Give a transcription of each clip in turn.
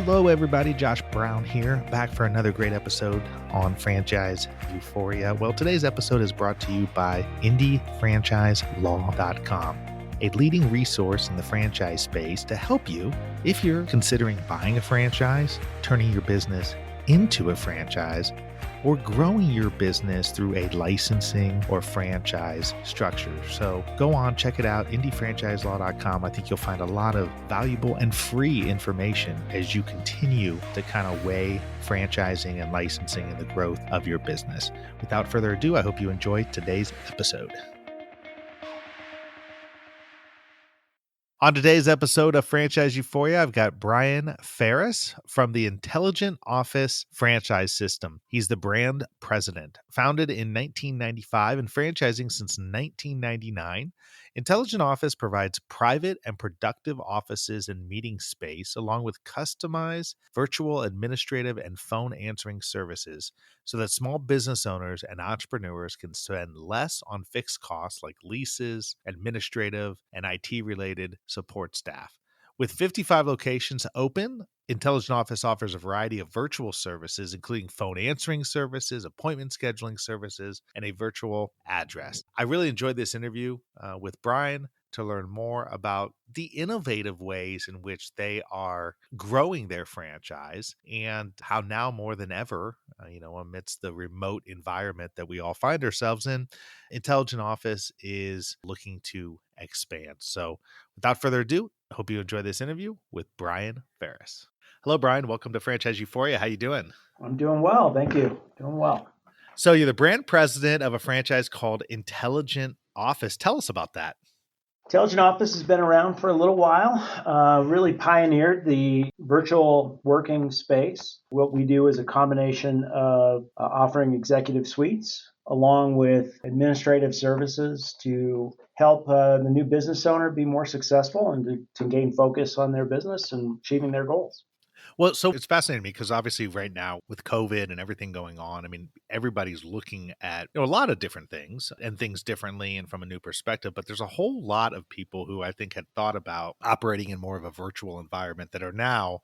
Hello, everybody. Josh Brown here, back for another great episode on Franchise Euphoria. Well, today's episode is brought to you by IndieFranchiseLaw.com, a leading resource in the franchise space to help you if you're considering buying a franchise, turning your business into a franchise, or growing your business through a licensing or franchise structure. So go on, check it out, IndieFranchiseLaw.com. I think you'll find a lot of valuable and free information as you continue to kind of weigh franchising and licensing and the growth of your business. Without further ado, I hope you enjoy today's episode. On today's episode of Franchise Euphoria, I've got Brian Farris from the Intelligent Office franchise system. He's the brand president, founded in 1995 and franchising since 1999. Intelligent Office provides private and productive offices and meeting space, along with customized virtual administrative and phone answering services, so that small business owners and entrepreneurs can spend less on fixed costs like leases, administrative, and IT-related support staff. With 55 locations open, Intelligent Office offers a variety of virtual services, including phone answering services, appointment scheduling services, and a virtual address. I really enjoyed this interview with Brian to learn more about the innovative ways in which they are growing their franchise and how now more than ever, amidst the remote environment that we all find ourselves in, Intelligent Office is looking to expand. So without further ado, I hope you enjoy this interview with Brian Farris. Hello, Brian. Welcome to Franchise Euphoria. How you doing? I'm doing well. Thank you. Doing well. So you're the brand president of a franchise called Intelligent Office. Tell us about that. Intelligent Office has been around for a little while, really pioneered the virtual working space. What we do is a combination of offering executive suites along with administrative services to help the new business owner be more successful and to gain focus on their business and achieving their goals. Well, so it's fascinating me because obviously right now with COVID and everything going on, I mean, everybody's looking at a lot of different things and things differently and from a new perspective. But there's a whole lot of people who I think had thought about operating in more of a virtual environment that are now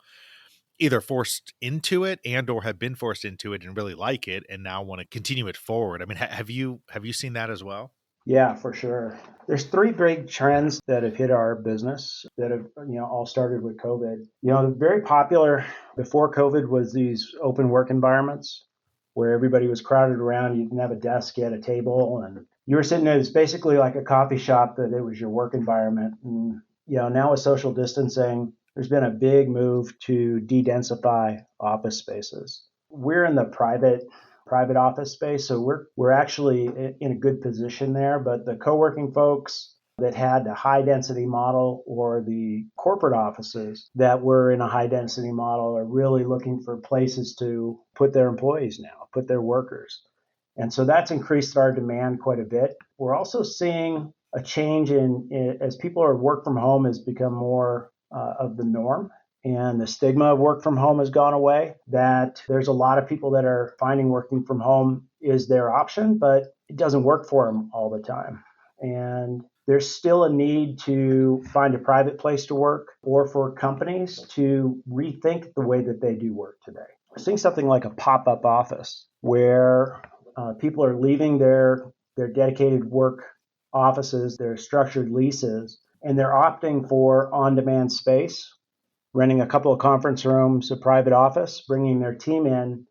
either forced into it and or have been forced into it and really like it and now want to continue it forward. I mean, have you seen that as well? Yeah, for sure. There's three big trends that have hit our business that have, all started with COVID. Very popular before COVID was these open work environments where everybody was crowded around. You didn't have a desk, you had a table, and you were sitting there. It's basically like a coffee shop, that it was your work environment. And, now with social distancing, there's been a big move to de-densify office spaces. We're in the private office space, so we're actually in a good position there. But the co-working folks that had the high density model or the corporate offices that were in a high density model are really looking for places to put their employees now, put their workers. And so that's increased our demand quite a bit. We're also seeing a change in as people are work from home has become more of the norm. And the stigma of work from home has gone away, that there's a lot of people that are finding working from home is their option, but it doesn't work for them all the time. And there's still a need to find a private place to work or for companies to rethink the way that they do work today. We're seeing something like a pop-up office where people are leaving their dedicated work offices, their structured leases, and they're opting for on-demand space, renting a couple of conference rooms, a private office, bringing their team in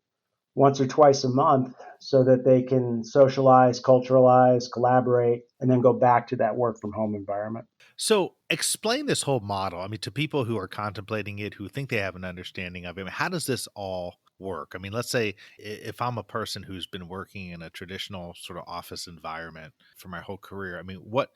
once or twice a month so that they can socialize, culturalize, collaborate, and then go back to that work from home environment. So explain this whole model. I mean, to people who are contemplating it, who think they have an understanding of it, how does this all work? I mean, let's say if I'm a person who's been working in a traditional sort of office environment for my whole career, I mean, what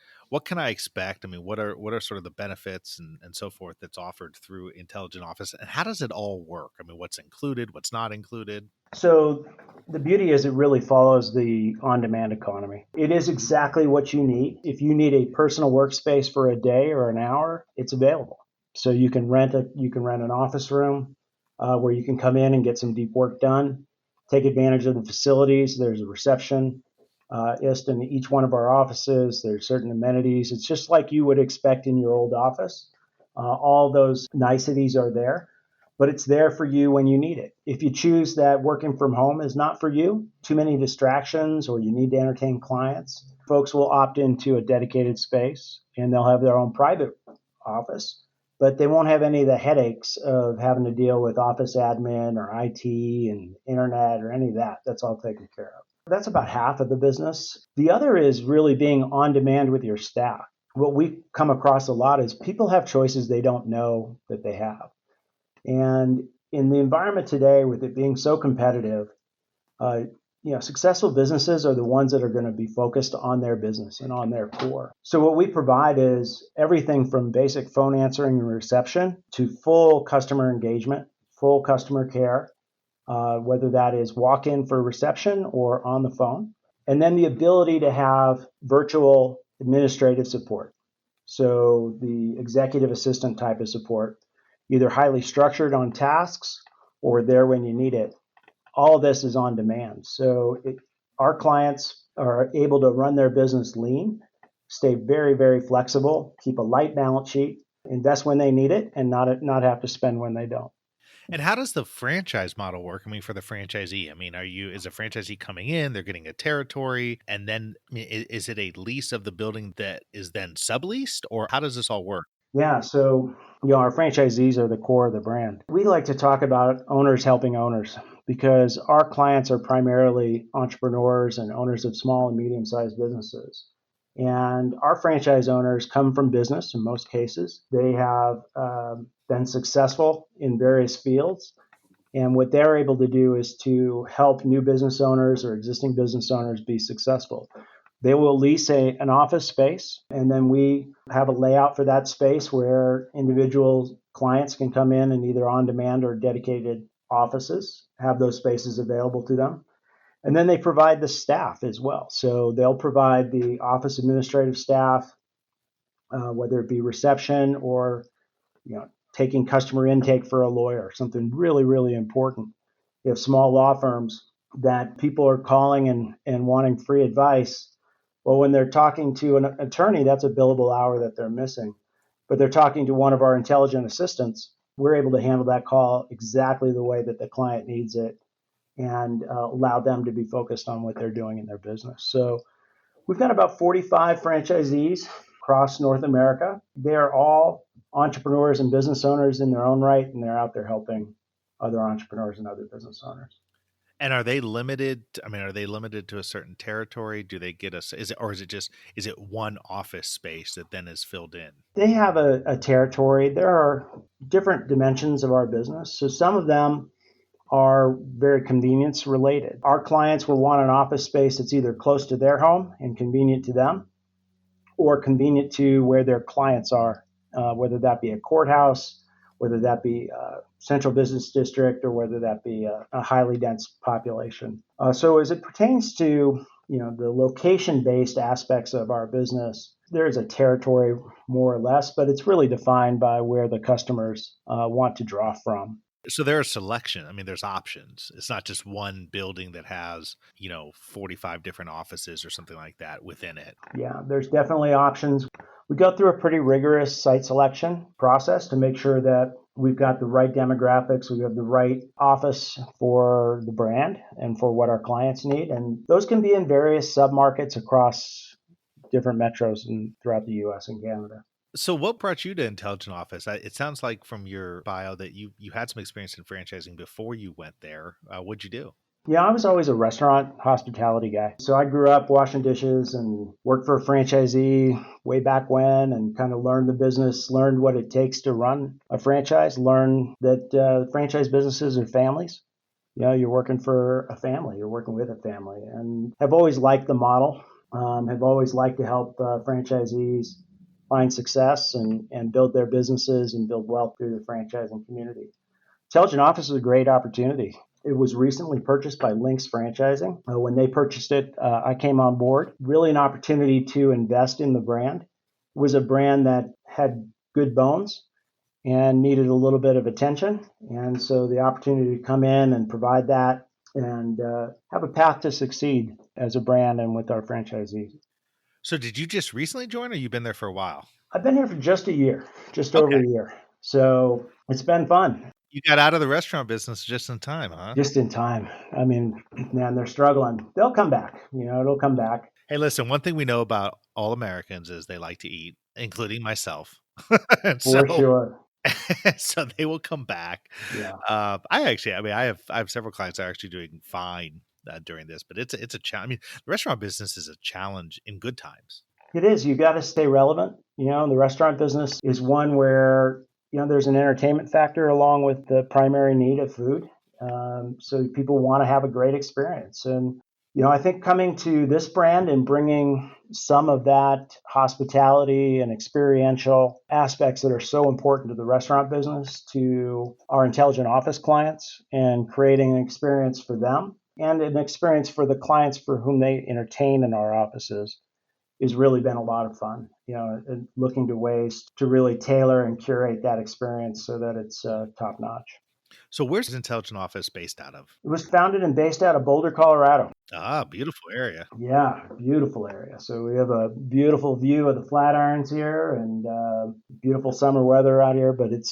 can I expect? I mean, what are sort of the benefits and so forth that's offered through Intelligent Office, and how does it all work? I mean, what's included, what's not included? So the beauty is it really follows the on-demand economy. It is exactly what you need. If you need a personal workspace for a day or an hour, it's available. So you can rent an office room where you can come in and get some deep work done. Take advantage of the facilities. There's a reception in each one of our offices. There's certain amenities. It's just like you would expect in your old office. All those niceties are there. but it's there for you when you need it. If you choose that working from home is not for you, too many distractions, or you need to entertain clients, folks will opt into a dedicated space and they'll have their own private office, but they won't have any of the headaches of having to deal with office admin or IT and internet or any of that. That's all taken care of. That's about half of the business. The other is really being on demand with your staff. What we come across a lot is people have choices they don't know that they have. And in the environment today, with it being so competitive, uh, successful businesses are the ones that are going to be focused on their business and on their core. So what we provide is everything from basic phone answering and reception to full customer engagement, full customer care, whether that is walk in for reception or on the phone. And then the ability to have virtual administrative support. So the executive assistant type of support, either highly structured on tasks or there when you need it. All of this is on demand. So our clients are able to run their business lean, stay very, very flexible, keep a light balance sheet, invest when they need it, and not have to spend when they don't. And how does the franchise model work? I mean, for the franchisee, I mean, is a franchisee coming in, they're getting a territory, and then is it a lease of the building that is then subleased, or how does this all work? Yeah, so our franchisees are the core of the brand. We like to talk about owners helping owners because our clients are primarily entrepreneurs and owners of small and medium-sized businesses. And our franchise owners come from business in most cases. They have been successful in various fields. And what they're able to do is to help new business owners or existing business owners be successful. They will lease an office space, and then we have a layout for that space where individual clients can come in and either on demand or dedicated offices have those spaces available to them. And then they provide the staff as well. So they'll provide the office administrative staff, whether it be reception or taking customer intake for a lawyer, something really, really important. You have small law firms that people are calling and wanting free advice. Well, when they're talking to an attorney, that's a billable hour that they're missing. But they're talking to one of our intelligent assistants. We're able to handle that call exactly the way that the client needs it and allow them to be focused on what they're doing in their business. So we've got about 45 franchisees across North America. They're all entrepreneurs and business owners in their own right, and they're out there helping other entrepreneurs and other business owners. And are they limited? I mean, are they limited to a certain territory? Do they get us? Is it one office space that then is filled in? They have a territory. There are different dimensions of our business. So some of them are very convenience related. Our clients will want an office space that's either close to their home and convenient to them, or convenient to where their clients are, whether that be a courthouse, whether that be a central business district, or whether that be a highly dense population. So as it pertains to the location-based aspects of our business, there is a territory more or less, but it's really defined by where the customers want to draw from. So there's selection. I mean, there's options. It's not just one building that has, 45 different offices or something like that within it. Yeah, there's definitely options. We go through a pretty rigorous site selection process to make sure that we've got the right demographics, we have the right office for the brand and for what our clients need. And those can be in various submarkets across different metros and throughout the US and Canada. So what brought you to Intelligent Office? It sounds like from your bio that you had some experience in franchising before you went there. What'd you do? Yeah, I was always a restaurant hospitality guy. So I grew up washing dishes and worked for a franchisee way back when and kind of learned the business, learned what it takes to run a franchise, learned that franchise businesses are families. You're working for a family, you're working with a family, and have always liked the model, have always liked to help franchisees find success and build their businesses and build wealth through the franchising community. Intelligent Office is a great opportunity. It was recently purchased by Lynx Franchising. When they purchased it, I came on board. Really an opportunity to invest in the brand. It was a brand that had good bones and needed a little bit of attention. And so the opportunity to come in and provide that and have a path to succeed as a brand and with our franchisees. So did you just recently join, or you've been there for a while? I've been here for just a year, just over Okay. a year. So it's been fun. You got out of the restaurant business just in time, huh? just in time. I mean, man, they're struggling. They'll come back. It'll come back Hey, listen, one thing we know about all Americans is they like to eat, including myself. And for so sure. so they will come back. Yeah. I mean, I have several clients that are actually doing fine, during this, but it's a challenge. I mean, the restaurant business is a challenge in good times. It is. You got to stay relevant. The restaurant business is one where, there's an entertainment factor along with the primary need of food. So people want to have a great experience. And, I think coming to this brand and bringing some of that hospitality and experiential aspects that are so important to the restaurant business to our intelligent office clients and creating an experience for them and an experience for the clients for whom they entertain in our offices has really been a lot of fun. And looking to ways to really tailor and curate that experience so that it's top notch. So where's Intelligent Office based out of? It was founded and based out of Boulder, Colorado. Ah, beautiful area. Yeah, beautiful area. So we have a beautiful view of the Flatirons here and beautiful summer weather out here. But it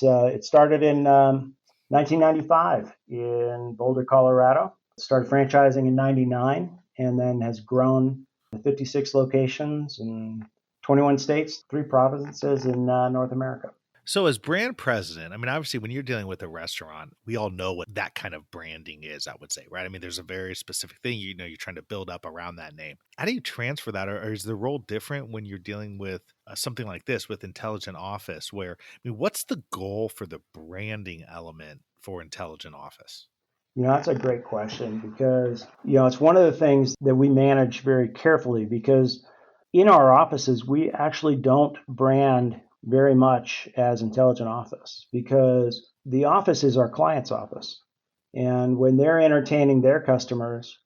started in 1995 in Boulder, Colorado. Started franchising in '99 and then has grown to 56 locations in 21 states, 3 provinces in North America. So as brand president, I mean, obviously when you're dealing with a restaurant, we all know what that kind of branding is, I would say, right? I mean, there's a very specific thing, you're trying to build up around that name. How do you transfer that? Or is the role different when you're dealing with something like this with Intelligent Office, where, I mean, what's the goal for the branding element for Intelligent Office? That's a great question because, it's one of the things that we manage very carefully because in our offices, we actually don't brand very much as Intelligent Office because the office is our client's office. And when they're entertaining their customers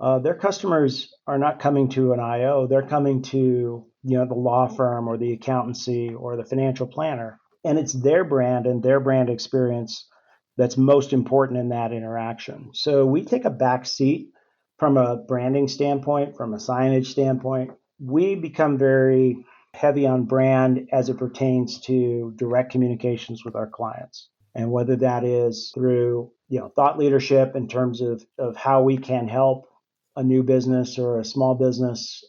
are not coming to an IO, they're coming to, the law firm or the accountancy or the financial planner. And it's their brand and their brand experience that's most important in that interaction. So we take a back seat from a branding standpoint, from a signage standpoint. We become very heavy on brand as it pertains to direct communications with our clients. And whether that is through, thought leadership in terms of how we can help a new business or a small business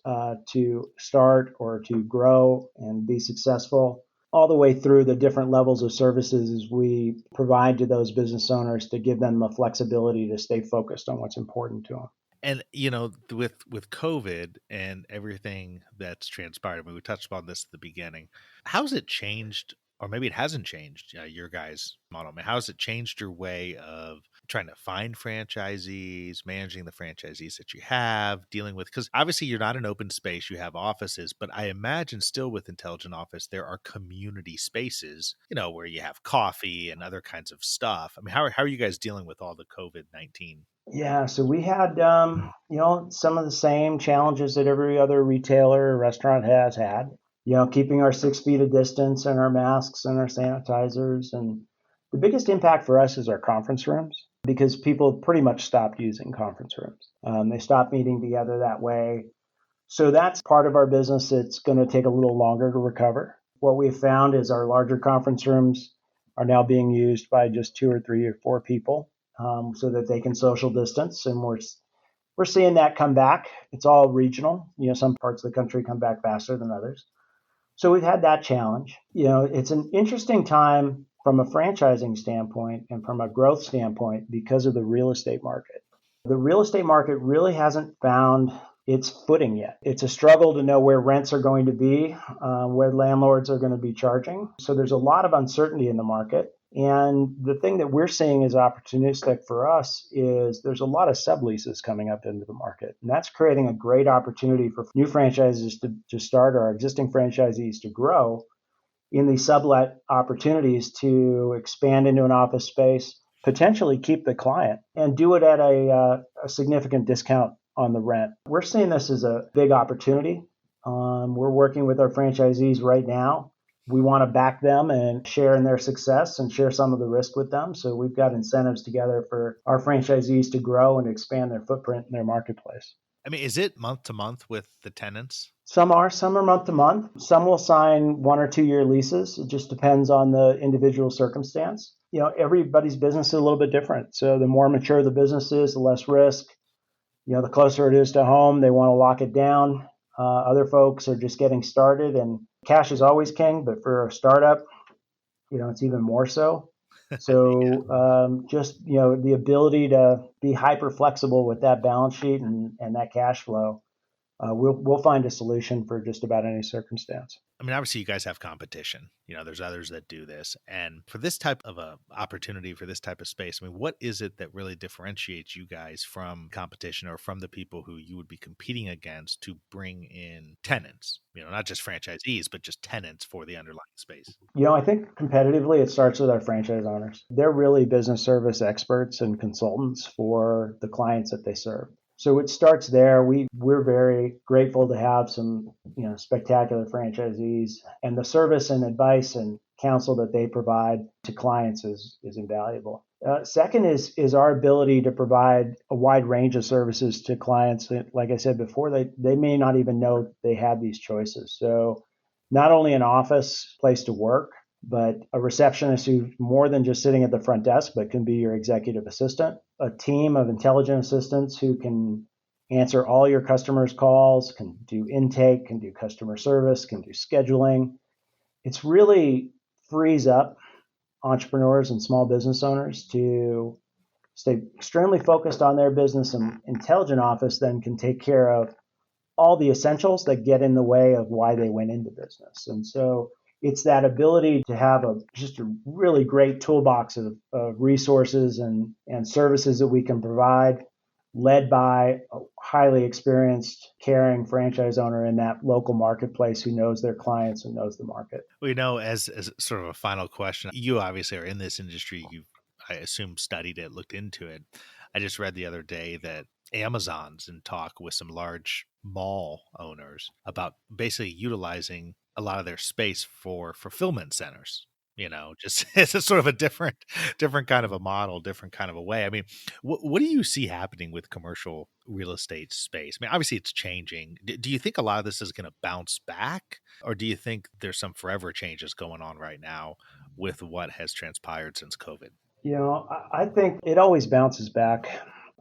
to start or to grow and be successful, all the way through the different levels of services we provide to those business owners to give them the flexibility to stay focused on what's important to them. And with COVID and everything that's transpired, I mean, we touched upon this at the beginning. How's it changed, or maybe it hasn't changed, your guys' model? I mean, how's it changed your way of trying to find franchisees, managing the franchisees that you have, dealing with? Because obviously you're not an open space, you have offices, but I imagine still with Intelligent Office there are community spaces, where you have coffee and other kinds of stuff. I mean, how are you guys dealing with all the COVID-19? Yeah, so we had, some of the same challenges that every other retailer or restaurant has had. Keeping our 6 feet of distance and our masks and our sanitizers. And the biggest impact for us is our conference rooms because people pretty much stopped using conference rooms. They stopped meeting together that way. So that's part of our business that's going to take a little longer to recover. What we've found is our larger conference rooms are now being used by just 2 or 3 or 4 people so that they can social distance. And we're seeing that come back. It's all regional. Some parts of the country come back faster than others. So we've had that challenge. It's an interesting time from a franchising standpoint and from a growth standpoint because of the real estate market. The real estate market really hasn't found its footing yet. It's a struggle to know where rents are going to be, where landlords are going to be charging. So there's a lot of uncertainty in the market. And the thing that we're seeing is opportunistic for us is there's a lot of subleases coming up into the market. And that's creating a great opportunity for new franchises to start or existing franchisees to grow in these sublet opportunities to expand into an office space, potentially keep the client and do it at a significant discount on the rent. We're seeing this as a big opportunity. We're working with our franchisees right now. We want to back them and share in their success and share some of the risk with them. So we've got incentives together for our franchisees to grow and expand their footprint in their marketplace. I mean, is it month to month with the tenants? Some are month to month. Some will sign 1 or 2 year leases. It just depends on the individual circumstance. Everybody's business is a little bit different. So the more mature the business is, the less risk. The closer it is to home, they want to lock it down. Other folks are just getting started, and cash is always king, but for a startup, it's even more so. So just the ability to be hyper flexible with that balance sheet and that cash flow, we'll find a solution for just about any circumstance. I mean, obviously you guys have competition, there's others that do this. And for this type of a opportunity, for this type of space, I mean, what is it that really differentiates you guys from competition or from the people who you would be competing against to bring in tenants, not just franchisees, but just tenants for the underlying space? I think competitively, it starts with our franchise owners. They're really business service experts and consultants for the clients that they serve. So it starts there. We're very grateful to have some, spectacular franchisees, and the service and advice and counsel that they provide to clients is invaluable. Second is our ability to provide a wide range of services to clients. Like I said before, they may not even know they have these choices. So not only an office place to work, but a receptionist who's more than just sitting at the front desk, but can be your executive assistant, a team of intelligent assistants who can answer all your customers' calls, can do intake, can do customer service, can do scheduling. It's really frees up entrepreneurs and small business owners to stay extremely focused on their business. And intelligent office then can take care of all the essentials that get in the way of why they went into business. And so it's that ability to have just a really great toolbox of resources and services that we can provide, led by a highly experienced, caring franchise owner in that local marketplace who knows their clients and knows the market. Well, as sort of a final question, you obviously are in this industry. You've, I assume, studied it, looked into it. I just read the other day that Amazon's in talk with some large mall owners about basically utilizing a lot of their space for fulfillment centers. Just it's a sort of a different kind of a model, different kind of a way. I mean, what do you see happening with commercial real estate space? I mean, obviously it's changing. Do you think a lot of this is going to bounce back, or do you think there's some forever changes going on right now with what has transpired since COVID? I think it always bounces back.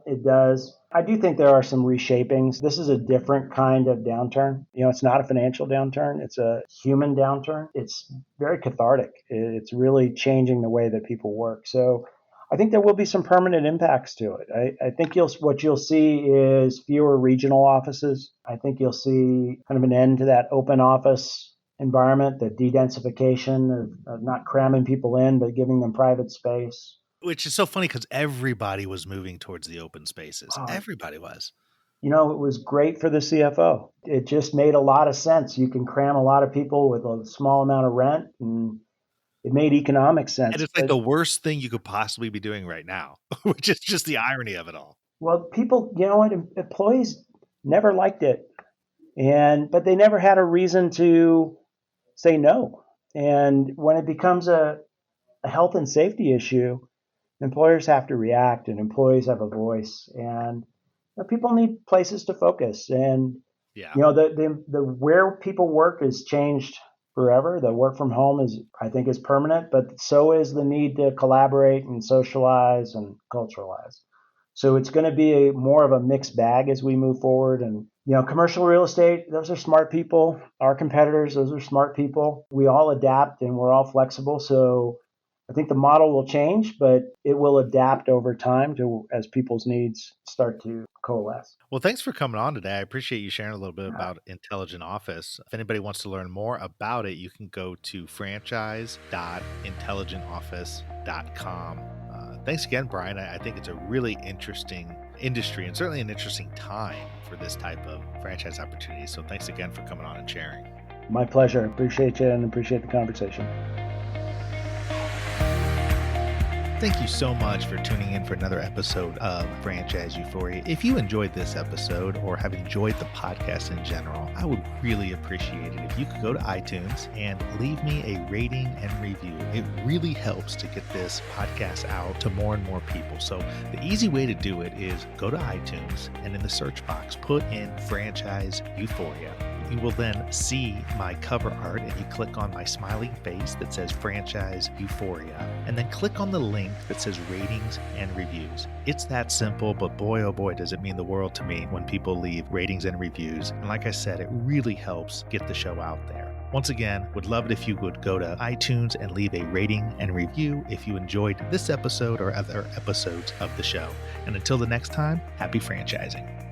It does. I do think there are some reshapings. This is a different kind of downturn. It's not a financial downturn. It's a human downturn. It's very cathartic. It's really changing the way that people work. So I think there will be some permanent impacts to it. I think what you'll see is fewer regional offices. I think you'll see kind of an end to that open office environment, the de-densification of not cramming people in, but giving them private space. Which is so funny because everybody was moving towards the open spaces. Everybody was. It was great for the CFO. It just made a lot of sense. You can cram a lot of people with a small amount of rent, and it made economic sense. And it's like the worst thing you could possibly be doing right now, which is just the irony of it all. Well, people, employees never liked it, but they never had a reason to say no. And when it becomes a health and safety issue, employers have to react, and employees have a voice, and people need places to focus. And the where people work has changed forever. The work from home I think is permanent, but so is the need to collaborate and socialize and culturalize. So it's going to be more of a mixed bag as we move forward. And commercial real estate, those are smart people. Our competitors, those are smart people. We all adapt and we're all flexible. So I think the model will change, but it will adapt over time as people's needs start to coalesce. Well, thanks for coming on today. I appreciate you sharing a little bit about Intelligent Office. If anybody wants to learn more about it, you can go to franchise.intelligentoffice.com. Thanks again, Brian. I think it's a really interesting industry and certainly an interesting time for this type of franchise opportunity. So thanks again for coming on and sharing. My pleasure. Appreciate you and appreciate the conversation. Thank you so much for tuning in for another episode of Franchise Euphoria. If you enjoyed this episode or have enjoyed the podcast in general, I would really appreciate it if you could go to iTunes and leave me a rating and review. It really helps to get this podcast out to more and more people. So the easy way to do it is go to iTunes and in the search box, put in Franchise Euphoria. You will then see my cover art, and you click on my smiling face that says Franchise Euphoria, and then click on the link that says ratings and reviews. It's that simple, but boy, oh boy, does it mean the world to me when people leave ratings and reviews. And like I said, it really helps get the show out there. Once again, would love it if you would go to iTunes and leave a rating and review if you enjoyed this episode or other episodes of the show. And until the next time, happy franchising.